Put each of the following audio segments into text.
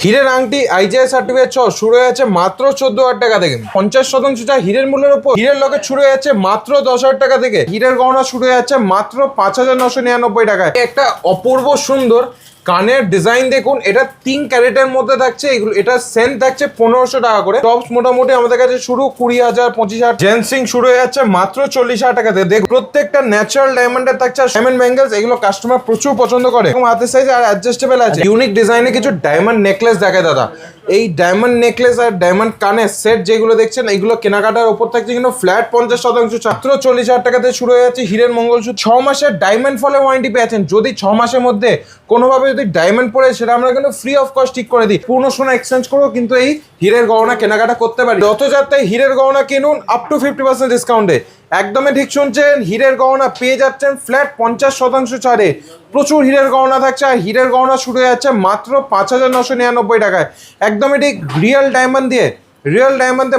হীরের আংটি IGI certificate সহ শুরু হয়েছে মাত্র 14,000 টাকা থেকে। 50% যা হীরের মূল্যের উপর হীরের লকেট শুরু হয়েছে মাত্র 10,000 টাকা থেকে। হীরের গহনা শুরু হয়েছে মাত্র 5,999 টাকায়। একটা অপূর্ব সুন্দর কানের ডিজাইন দেখুন, এটা 3 ক্যারেটের মধ্যে থাকছে। এগুলো এটা সেন্ট থাকছে 1500 টাকা করে। টপস মোটামুটি আমাদের কাছে শুরু 20,000 25,000। জেন্সিং শুরু হয়ে যাচ্ছে মাত্র 40,000 টাকা থেকে। দেখুন প্রত্যেকটা ন্যাচারাল ডায়মন্ডের থাকছে ডায়মন্ড ব্যাঙ্গেলস, এগুলো কাস্টমার প্রচুর পছন্দ করে এবং হাতের সাইজ আর অ্যাডজাস্টেবল আছে। ইউনিক ডিজাইনে কিছু ডায়মন্ড নেকলেস দেখায় দাদা। এই ডায়মন্ড নেকলেস আর ডায়মন্ড কানের সেট যেগুলো দেখছেন, এগুলো কেনাকাটার উপর থাকছে কিন্তু ফ্ল্যাট 50% ছাত্র 40,000 টাকাতে শুরু হয়ে যাচ্ছে। হীরের মঙ্গলসূত্র 6 মাসের ডায়মন্ড ফলে ওয়ারেন্টি পেয়েছেন। যদি 6 মাসের মধ্যে কোনোভাবে যদি ডায়মন্ড পড়ে, সেটা আমরা কিন্তু ফ্রি অফ কস্ট ঠিক করে দিই। পুরনো সোনা এক্সচেঞ্জ করেও কিন্তু এই হীরের গহনা কেনাকাটা করতে পারি। রথযাত্রায় হীরের গহনা কিনুন আপ টু 50% ডিসকাউন্টে। একদমই ঠিক শুনছেন, হীরের গহনা পেয়ে যাচ্ছেন ফ্ল্যাট 50% ছাড়ে। প্রচুর হীরের গহনা থাকছে আর হীরের গহনা শুরু হয়ে যাচ্ছে মাত্র 5,999 টাকায়। একদমই ঠিক রিয়েল ডায়মন্ড দিয়ে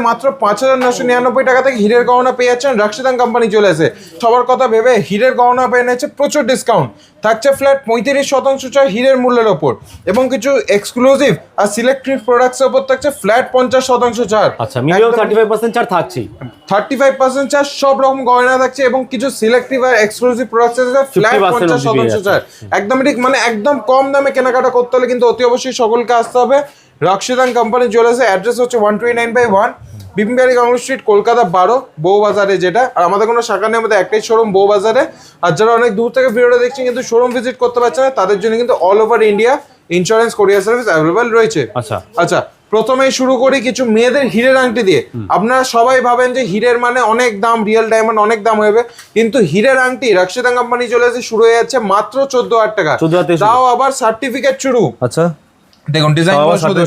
মাত্র 5,999 টাকা থেকে হীরের গহনা পেয়ে যাচ্ছেন। রাশিদান কোম্পানি চলে এসে সবার কথা ভেবে হীরের গহনা পেয়ে নিচ্ছে প্রচুর ডিসকাউন্ট। থাকছে ফ্ল্যাট 35% ছাড় হীরের মূল্যের ওপর এবং কিছু এক্সক্লুসিভ আর সিলেক্টেড প্রোডাক্টসের ওপর থাকছে ফ্ল্যাট 50% ছাড়। আচ্ছা, মিনিমাম 35% ছাড় থাকছে। 35% ছাড় সব রকম গয়না থাকছে এবং কিছু সিলেক্টিভ আর এক্সক্লুসিভ প্রোডাক্টস আছে ফ্ল্যাট 50% ছাড়। একদম ঠিক, মানে একদম কম দামে কেনাকাটা করতে হলে কিন্তু অতি অবশ্যই সকলকে আসতে হবে। রাশিদান কোম্পানি চলে আসে। অ্যাড্রেস হচ্ছে 129/1 বিপিনবাড়ি কংগ্রেস স্ট্রিট, কলকাতা 12, বউবাজারে যেটা। আর আমাদের কোনো শাখা নেই, আমাদের একটাই শোরুম বউবাজারে। আর যারা অনেক দূর থেকে ভিডিওটা দেখছেন কিন্তু শোরুম ভিজিট করতে পারছে না, তাদের জন্য কিন্তু অল ওভার ইন্ডিয়া ইন্স্যুরেন্স কোরিয়ার সার্ভিস অ্যাভেলেবল রয়েছে। আচ্ছা, প্রথমেই শুরু করি কিছু মেয়েদের হীরের আংটি দিয়ে। আপনারা সবাই ভাবেন যে হীরের মানে অনেক দাম, রিয়েল ডায়মন্ড অনেক দাম হবে, কিন্তু হীরের আংটি রাশিদান কোম্পানি চলে এসে শুরু হয়ে যাচ্ছে মাত্র 14,000 টাকা। তাও আবার সার্টিফিকেট শুরু। আচ্ছা দেখুন ডিজাইন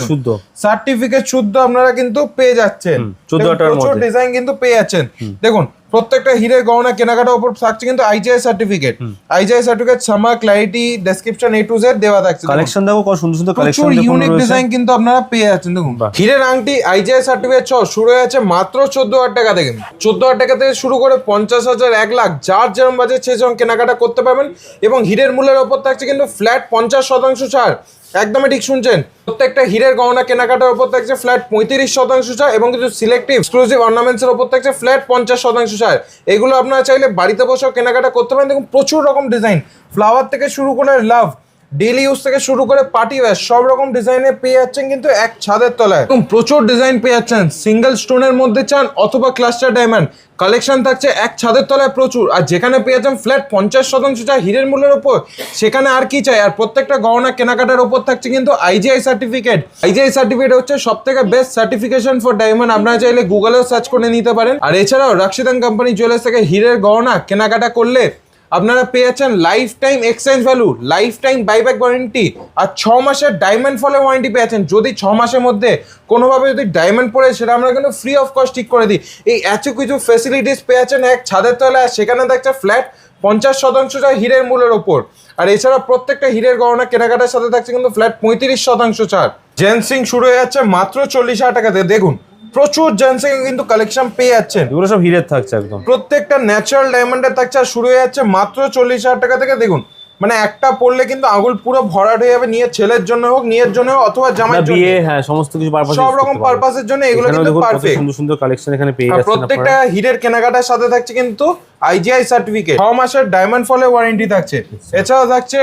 শুদ্ধ, সার্টিফিকেট শুদ্ধ আপনারা কিন্তু পেয়ে যাচ্ছেন। 14,000 প্রচুর ডিজাইন কিন্তু পেয়ে যাচ্ছেন। দেখুন প্রত্যেকটা হীরের গহনা কেনাকাটার উপর থাকছে কিন্তু আইজিআই সার্টিফিকেট। আইজিআই সার্টিফিকেট সামা clarity description A to Z দেওয়া থাকছে। কালেকশন দেখো কত সুন্দর সুন্দর কালেকশন, প্রচুর ইউনিক ডিজাইন কিন্তু আপনারা পেয়ে যাচ্ছেন। দেখুন হীরের আংটি আইজিআই সার্টিফিকেট সহ শুরু হয়ে যাচ্ছে মাত্র 14,000 টাকা থেকে। 14,000 টাকা থেকে শুরু করে 50,000 1 লাখ যার যেরকম বাজেট সে যেরকম কেনাকাটা করতে পারবেন এবং হীরের মূল্যের ওপর থাকছে কিন্তু ফ্ল্যাট 50% ছাড়। একদমই ঠিক শুনছেন, প্রত্যেকটা হীরের গহনা কেনাকাটার উপর থাকছে ফ্ল্যাট 35% ছাড় এবং কিছু সিলেক্টিভ এক্সক্লুসিভ অর্নামেন্টস এর উপর থাকছে ফ্ল্যাট 50% ছাড়। এগুলো আপনারা চাইলে বাড়িতে বসেও কেনাকাটা করতে পারেন। দেখুন প্রচুর রকম ডিজাইন, ফ্লাওয়ার থেকে শুরু করে লাভ, ডেইলি ইউজ থেকে শুরু করে পার্টি ওয়্যার, সব রকম ডিজাইনে পেয়ে যাচ্ছেন কিন্তু এক ছাদের তলায়। এবং প্রচুর ডিজাইন পেয়ে যাচ্ছেন। সিঙ্গেল স্টোনের মধ্যে চান অথবা ক্লাস্টার ডায়মন্ড, কালেকশন থাকছে এক ছাদের তলায় প্রচুর। আর যেখানে পেয়ে যাচ্ছেন ফ্ল্যাট 50% চাই হীরের মূল্যের ওপর, সেখানে আর কি চাই। আর প্রত্যেকটা গহনা কেনাকাটার ওপর থাকছে কিন্তু আইজিআই সার্টিফিকেট। আইজিআই সার্টিফিকেট হচ্ছে সব থেকে বেস্ট সার্টিফিকেশন ফর ডায়মন্ড। আপনারা চাইলে গুগলেও সার্চ করে নিতে পারেন। আর এছাড়াও রাশিদান কোম্পানি জুয়েলার্স থেকে হীরের গহনা কেনাকাটা করলে আপনারা পেয়ে যাচ্ছেন life time exchange value, life time buyback warranty আর 6 মাসের ডায়মন্ড ফলে ওয়ারেন্টি পেয়ে যাচ্ছেন। যদি 6 মাসের মধ্যে কোনোভাবে যদি ডায়মন্ড পড়ে, সেটা আমরা কিন্তু ফ্রি অফ কস্ট ঠিক করে দিই। এই এত কিছু ফেসিলিটিস পেয়ে যাচ্ছেন এক ছাদের তলায়। সেখানে থাকছে ফ্ল্যাট 50% ছাড় হীরের মূল্যের ওপর। আর এছাড়া প্রত্যেকটা হীরের গহনা কেনাকাটার সাথে থাকছে কিন্তু ফ্ল্যাট 35% ছাড়। জেন্সিং শুরু হয়ে যাচ্ছে মাত্র 40,000 টাকাতে। দেখুন প্রচুর জেন্সিং কিন্তু কালেকশন পেয়ে যাচ্ছেন। এগুলো সব হীরের থাকছে, একদম প্রত্যেকটা ন্যাচারাল ডায়মন্ডের থাকছে আর শুরু হয়ে যাচ্ছে মাত্র 40,000 টাকা থেকে। দেখুন মানে একটা পড়লে কিন্তু আঙুল পুরো ভরাট হয়ে যাবে, নিয়ে ছেলের জন্য হোক, নিয়ের জন্য হোক, অথবা জামাইয়ের জন্য, বিয়ে, হ্যাঁ সমস্ত কিছু পারপাস, সব রকম পারপাসের জন্য এগুলো কিন্তু পারফেক্ট। সুন্দর সুন্দর কালেকশন এখানে পেয়ে যাচ্ছেন। প্রত্যেকটা হীরের কেনাকাটার সাথে থাকছে কিন্তু আইজিআই সার্টিফিকেট, 6 মাসের ডায়মন্ড ফলে ওয়ারেন্টি থাকছে। এছাড়াও থাকছে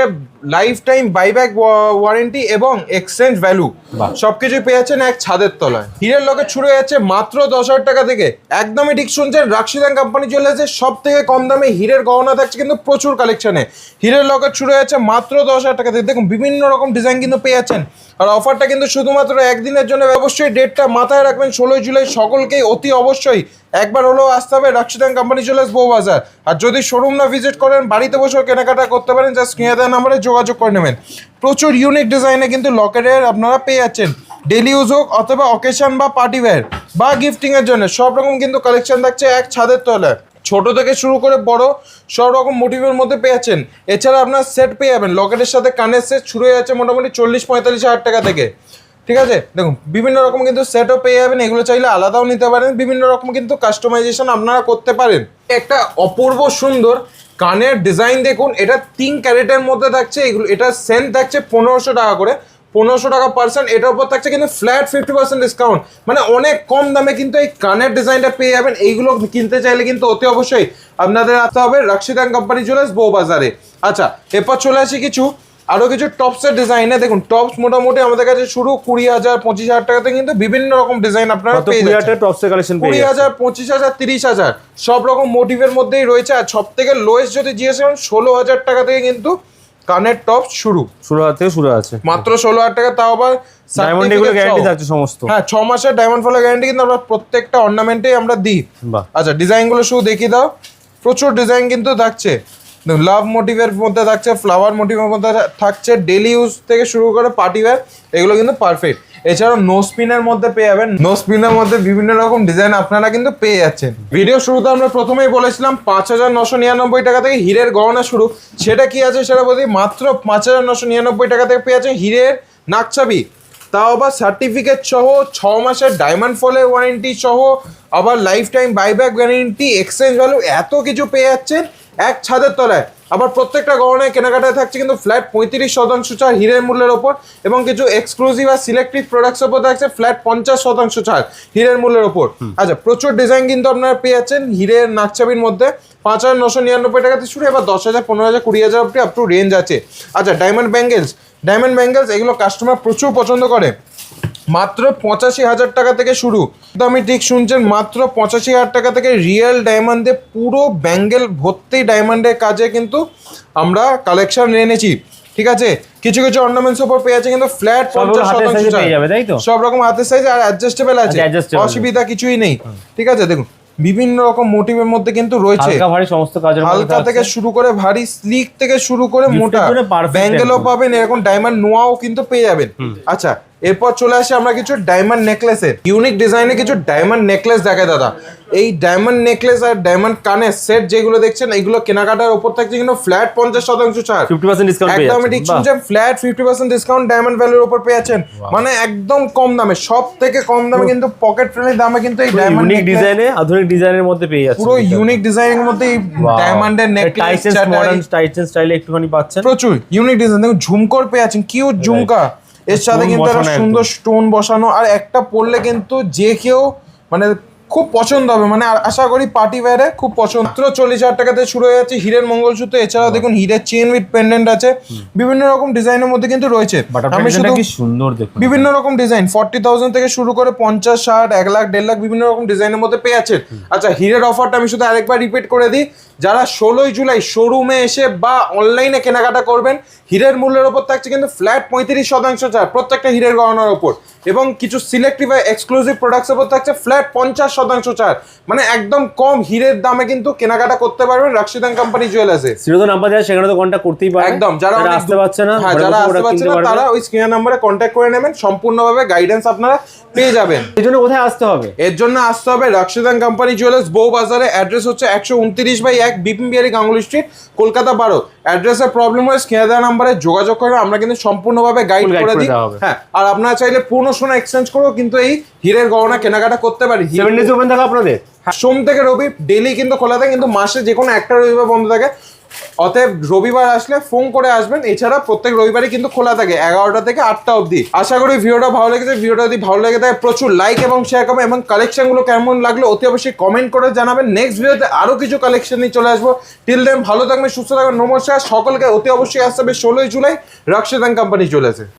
লাইফ টাইম বাইব্যাক ওয়ারেন্টি এবং এক্সচেঞ্জ ভ্যালু, সবকিছু পেয়ে যাচ্ছেন এক ছাদের তলায়। হীরের লকেট শুরু হয়ে যাচ্ছে মাত্র 10,000 টাকা থেকে। একদমই ঠিক শুনছেন, রাশিদান কোম্পানি চলে এসেছে সব থেকে কম দামে হীরের গহনা থাকছে কিন্তু প্রচুর কালেকশনে। হীরের লকেট শুরু হয়ে যাচ্ছে মাত্র 10,000 টাকা থেকে। দেখুন বিভিন্ন রকম ডিজাইন কিন্তু পেয়ে যাচ্ছেন। আর অফারটা কিন্তু শুধুমাত্র একদিনের জন্য। অবশ্যই ডেটটা মাথায় রাখবেন, 16 জুলাই। সকলকেই অতি অবশ্যই একবার হলেও আসতে হবে রাশিদান কোম্পানি চলে আসবে বউবাজার। আর যদি শোরুম না ভিজিট করেন, বাড়িতে বসেও কেনাকাটা করতে পারেন, জাস্ট স্ক্রিনে দেওয়া নাম্বারে যোগাযোগ করে নেবেন। প্রচুর ইউনিক ডিজাইনে কিন্তু লকেটের আপনারা পেয়ে যাচ্ছেন। ডেলি ইউজ হোক অথবা অকেশন বা পার্টি ওয়্যার বা গিফটিংয়ের জন্য সব রকম কিন্তু কালেকশন থাকছে এক ছাদের তলায়। ছোট থেকে শুরু করে বড় সব রকম মোটিভের মধ্যে পেয়ে যাচ্ছেন। এছাড়া আপনার সেট পেয়ে যাবেন, লকেটের সাথে কানের সেট শুরু হয়ে যাচ্ছে মোটামুটি 40-45 হাজার টাকা থেকে। ঠিক আছে, দেখুন বিভিন্ন রকম কিন্তু সেটও পেয়ে যাবেন। এগুলো চাইলে আলাদাও নিতে পারেন, বিভিন্ন রকম কিন্তু কাস্টমাইজেশন আপনারা করতে পারেন। একটা অপূর্ব সুন্দর কানের ডিজাইন দেখুন, এটা 3 ক্যারেটের মধ্যে থাকছে। এগুলো এটা সেন্ট থাকছে 1500 টাকা করে। 1500 টাকা পার্সেন্ট, এটার উপর থাকছে কিন্তু ফ্ল্যাট 50% ডিসকাউন্ট। মানে অনেক কম দামে কিন্তু এই কানের ডিজাইনটা পেয়ে যাবেন। এইগুলো কিনতে চাইলে কিন্তু অতি অবশ্যই আপনাদের আসতে হবে রাশিদান কোম্পানি জুয়েলার্স বউবাজারে। আচ্ছা, এরপর চলে আসি আরো কিছু টপসের ডিজাইনে। দেখুন টপস মোটামুটি আমাদের কাছে শুরু 20,000 25,000 টাকাতে কিন্তু বিভিন্ন রকম ডিজাইন আপনারা পেয়ে যাচ্ছেন। টপসের কালেকশন 20,000 25,000 30,000 সব রকম মোটিভের মধ্যেই রয়েছে। আর সব থেকে লোয়েস্ট যদি জিজ্ঞেস করেন 16,000 টাকা থেকে কিন্তু কানের টপস শুরু থেকে শুরু আছে মাত্র 16,000 টাকা, তাও আবার ডায়মন্ড এগুলো গ্যারান্টি থাকছে সমস্ত। হ্যাঁ, 6 মাসের ডায়মন্ড ফলের গ্যারান্টি কিন্তু আমরা প্রত্যেকটা অর্নামেন্টেই আমরা দিই। আচ্ছা, ডিজাইনগুলো শুধু দেখিয়ে দাও। প্রচুর ডিজাইন কিন্তু থাকছে, লাভ মোটিভের মধ্যে থাকছে, ফ্লাওয়ার মোটিভের মধ্যে থাকছে, ডেলি ইউজ থেকে শুরু করে পার্টি ওয়্যার, এগুলো কিন্তু পারফেক্ট। এছাড়াও নো স্পিনের মধ্যে পেয়ে যাবেন, নো স্পিনের মধ্যে বিভিন্ন রকম ডিজাইন আপনারা কিন্তু পেয়ে যাচ্ছেন। ভিডিও শুরুতে আমরা প্রথমেই বলেছিলাম 5,999 টাকা থেকে হীরের গহনা শুরু। সেটা কি আছে সেটা বলি, মাত্র 5,999 টাকা থেকে পেয়ে যাচ্ছেন হীরের নাকছাবি, তাও আবার সার্টিফিকেট সহ, 6 মাসের ডায়মন্ড ফলের ওয়ারেন্টি সহ, আবার life time buyback guarantee, exchange value, এত কিছু পেয়ে যাচ্ছেন এক ছাদের তলায়। আবার প্রত্যেকটা গহনায় কেনাকাটায় থাকছে কিন্তু ফ্ল্যাট 35% ছাড় হীরের মূল্যের ওপর, এবং কিছু এক্সক্লুসিভ আর সিলেক্টিভ প্রোডাক্টস ওপর থাকছে ফ্ল্যাট 50% ছাড় হীরের মূল্যের ওপর। আচ্ছা, প্রচুর ডিজাইন কিন্তু আপনারা পেয়ে যাচ্ছেন হীরের নাকছাবির মধ্যে। 5,999 টাকা থেকে শুরু, এবার 10,000 15,000 20,000 অব্দি আপ টু রেঞ্জ আছে। আচ্ছা, ডায়মন্ড ব্যাঙ্গেলস এগুলো কাস্টমার প্রচুর পছন্দ করে। মাত্র 85,000 টাকা থেকে শুরু, আমি ঠিক শুনছেন, মাত্র 85,000 টাকা থেকে রিয়েল ডায়মন্ডে পুরো ব্যাঙ্গেল ভর্তি ডায়মন্ডের কাজে কিন্তু আমরা কালেকশন এনেছি। ঠিক আছে, কিছু কিছু অর্নামেন্টস উপর পেয়ে আছে কিন্তু ফ্ল্যাট 50% সব রকম হাতের সাইজ আর অ্যাডজাস্টেবল আছে, অসুবিধা কিছুই নেই। ঠিক আছে, দেখুন বিভিন্ন রকম মোটিভের মধ্যে কিন্তু রয়েছে, হালকা থেকে শুরু করে ভারী, স্লিক থেকে শুরু করে মোটা, ব্যাঙ্গেলও পাবেন, এরকম ডায়মন্ড নোয়াও কিন্তু পেয়ে যাবেন। আচ্ছা, এরপর চলে আসে আমরা কিছু ডায়মন্ড নেকলেসের ইউনিক ডিজাইনে কিছু ডায়মন্ড নেকলেস দেখায় দাদা। এই ডায়মন্ড নেকলেস আর ডায়মন্ড কানের সেট যেগুলো দেখছেন, এগুলো কেনাকাটার উপর থাকছে কিন্তু ফ্ল্যাট 50% ছাড়, 50% ডিসকাউন্ট পেয়ে যাচ্ছেন। একদম ঠিক শুনছেন, ফ্ল্যাট 50% ডিসকাউন্ট ডায়মন্ড ভ্যালুর উপর পেয়ে যাচ্ছেন। মানে একদম কম দামে, সব থেকে কম দামে কিন্তু পকেট ফ্রেন্ডলি দামে কিন্তু এই ডায়মন্ড ডিজাইনে, আধুনিক ডিজাইনের মধ্যে পেয়ে যাচ্ছেন, পুরো ইউনিক ডিজাইনের মধ্যে এই ডায়মন্ডের নেকলেস, মডার্ন টাইটান স্টাইলে একটুখানি পাচ্ছেন, প্রচুর ইউনিক ডিজাইন। দেখুন ঝুমকর পেয়ে যাচ্ছেন, কিউট ঝুমকা, এর সাথে কিন্তু একটা সুন্দর স্টোন বসানো, আর একটা পরলে কিন্তু যে কেউ মানে খুব পছন্দ হবে, মানে আশা করি পার্টি ওয়্যারে খুব পছন্দ। 40,000 টাকাতে শুরু হয়ে যাচ্ছে হীরের মঙ্গলসূত্র। এছাড়াও দেখুন হীরের চেন উইথ পেন্ডেন্ট আছে, বিভিন্ন রকম ডিজাইনের মধ্যে কিন্তু রয়েছে। আমি শুধু সুন্দর দেখুন বিভিন্ন রকম ডিজাইন 40,000 থেকে শুরু করে 50 60 1 লাখ 1.5 লাখ বিভিন্ন রকম ডিজাইনের মধ্যে পেয়ে যাচ্ছেন। আচ্ছা, হীরের অফারটা আমি শুধু আরেকবার রিপিট করে দিই, যারা 16 জুলাই শোরুমে এসে বা অনলাইনে কেনাকাটা করবেন, হীরের মূল্যের ওপর থাকছে কিন্তু ফ্ল্যাট 35% ছাড় প্রত্যেকটা হীরের গহনার ওপর, এবং কিছু সিলেক্টিভ আর এক্সক্লুসিভ প্রোডাক্টস ওপর থাকছে ফ্ল্যাট 50% ছাড়। মানে একদম কম হীরের দামে কিন্তু কেনাকাটা করতে পারবেন রাশিদান কোম্পানি জুয়েলার্সে। সিরিয়াল নাম্বার দেওয়া, সেখানে তো কন্টাক্ট করতেই পারেন। একদম, যারা আসতে পারছে না, হ্যাঁ, যারা আসতে পারছে না তারা ওই স্ক্রিন নাম্বারে কন্টাক্ট করে নেবেন, সম্পূর্ণভাবে গাইডেন্স আপনারা পেয়ে যাবেন। এর জন্য কোথায় আসতে হবে? এর জন্য আসতে হবে রাশিদান কোম্পানি জুয়েলার্স বউবাজারে। অ্যাড্রেস হচ্ছে 129/1 বিপিন বিহারী গাঙ্গুলি স্ট্রিট, কলকাতা 12। অ্যাড্রেসের প্রবলেম হয় স্ক্রিনে দেওয়া নাম্বারে যোগাযোগ করে আমরা কিন্তু সম্পূর্ণভাবে গাইড করে দিই। হ্যাঁ, আর আপনারা চাইলে পুরনো সোনা এক্সচেঞ্জ করেও কিন্তু এই হীরের গহনা কেনাকাটা করতে পারি। 7 days ওপেন থাকে আপনাদের? সোম থেকে রবি ডেলি কিন্তু খোলা থাকে, কিন্তু মাসে যে কোনো একটা রবিবার বন্ধ থাকে। অতএব রবিবার আসলে ফোন করে আসবেন। এছাড়া প্রত্যেক রবিবারই কিন্তু খোলা থাকে 11টা থেকে 8টা অবধি। আশা করি ভিডিওটা ভালো লেগেছে। ভিডিওটা যদি ভালো লেগে থাকে প্রচুর লাইক এবং শেয়ার করবেন, এবং কালেকশনগুলো কেমন লাগলো অতি অবশ্যই কমেন্ট করে জানাবেন। নেক্সট ভিডিওতে আরো কিছু কালেকশন নিয়ে চলে আসবো। টিল দেন ভালো থাকবেন, সুস্থ থাকবেন, নমস্কার সকলকে। অতি অবশ্যই আসতে হবে 16 জুলাই রাশিদান কোম্পানি চলেছে।